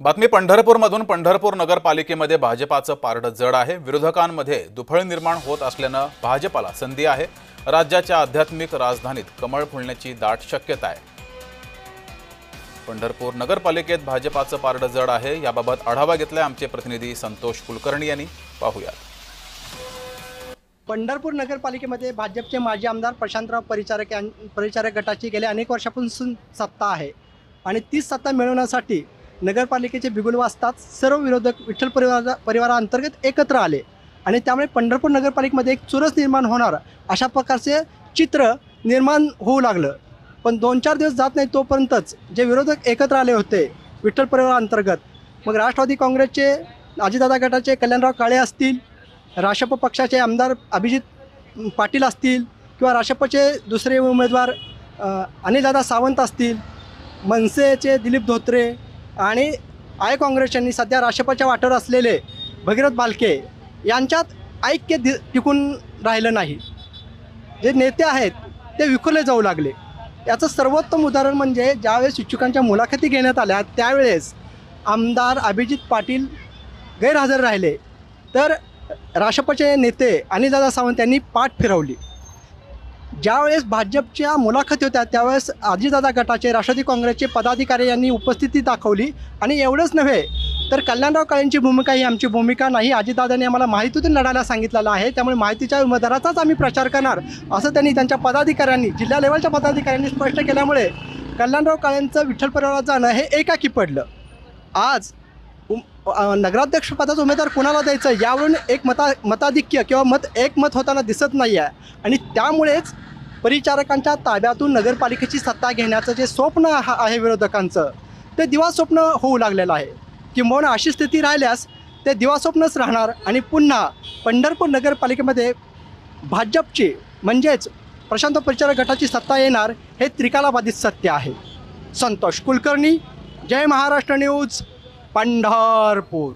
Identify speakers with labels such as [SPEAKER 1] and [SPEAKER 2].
[SPEAKER 1] बातमी पंढरपूरमधून पंढरपूर नगरपालिकेमध्ये भाजपाचं पारडं जड आहे। विरोधकांमध्ये दुफळ निर्माण होत असल्यानं भाजपाला संधी आहे। राज्याच्या आध्यात्मिक राजधानीत कमळ फुलण्याची दाट शक्यता आहे। पंढरपूर नगरपालिकेत भाजपाचं पारडं जड आहे। याबाबत आढावा घेतलाय आमचे प्रतिनिधी संतोष कुलकर्णी यांनी। पाहूया।
[SPEAKER 2] पंढरपूर नगरपालिकेमध्ये भाजपचे माजी आमदार प्रशांतराव परिचारक गटाची गेल्या अनेक वर्षापासून सत्ता आहे आणि तीच सत्ता मिळवण्यासाठी नगरपालिकेचे बिगुल वाजतात सर्व विरोधक विठ्ठल परिवाराअंतर्गत एकत्र आले आणि त्यामुळे पंढरपूर नगरपालिकेमध्ये एक चुरस निर्माण होणार अशा प्रकारचे चित्र निर्माण होऊ लागलं। पण 2-4 दिवस जात नाही तोपर्यंतच जे विरोधक एकत्र आले होते विठ्ठल परिवाराअंतर्गत, मग राष्ट्रवादी काँग्रेसचे अजितदादा गटाचे कल्याणराव काळे असतील, राशप पक्षाचे आमदार अभिजित पाटील असतील किंवा राशपचे दुसरे उमेदवार अनिलदादा सावंत असतील, मनसेचे दिलीप धोत्रे आणि आय काँग्रेसच्यांनी सध्या राशपच्या वाटेवर असलेले भगीरथ बालके यांच्यात ऐक्य टिकून राहिलं नाही। जे नेते आहेत ते विखुरले जाऊ लागले। याचं सर्वोत्तम उदाहरण म्हणजे ज्यावेळेस इच्छुकांच्या मुलाखती घेण्यात आल्या त्यावेळेस आमदार अभिजित पाटील गैरहजर राहिले तर राशपचे नेते अनिलदादा सावंत यांनी पाठ फिरवली। ज्यावेळेस भाजपच्या मुलाखती होत्या त्यावेळेस अजितदादा गटाचे राष्ट्रवादी काँग्रेसचे पदाधिकारी यांनी उपस्थिती दाखवली आणि एवढंच नव्हे तर कल्याणराव काळेंची भूमिका ही आमची भूमिका नाही, अजितदादांनी आम्हाला माहितीतून लढायला सांगितलेलं आहे, त्यामुळे माहितीच्या उमेदवाराचाच आम्ही प्रचार करणार असं त्यांनी त्यांच्या पदाधिकाऱ्यांनी जिल्हा लेवलच्या पदाधिकाऱ्यांनी स्पष्ट केल्यामुळे कल्याणराव काळेंचं विठ्ठल परिवारात जाणं हे एकाकी पडलं। आज नगराध्यक्षपदाचा उमेदवार कोणाला द्यायचं यावरून एक मताधिक्य किंवा एक मत होताना दिसत नाही आहे आणि त्यामुळेच परिचारकांच्या ताब्यातून नगरपालिकेची सत्ता घेण्याचं जे स्वप्न आहे विरोधकांचं ते दिवास्वप्न होऊ लागलेलं आहे। किंबहुना अशी स्थिती राहिल्यास ते दिवास्वप्नच राहणार आणि पुन्हा पंढरपूर नगरपालिकेमध्ये भाजपची म्हणजेच प्रशांत परिचारक गटाची सत्ता येणार हे त्रिकालाबाधित सत्य आहे। संतोष कुलकर्णी, जय महाराष्ट्र न्यूज, पंढरपूर।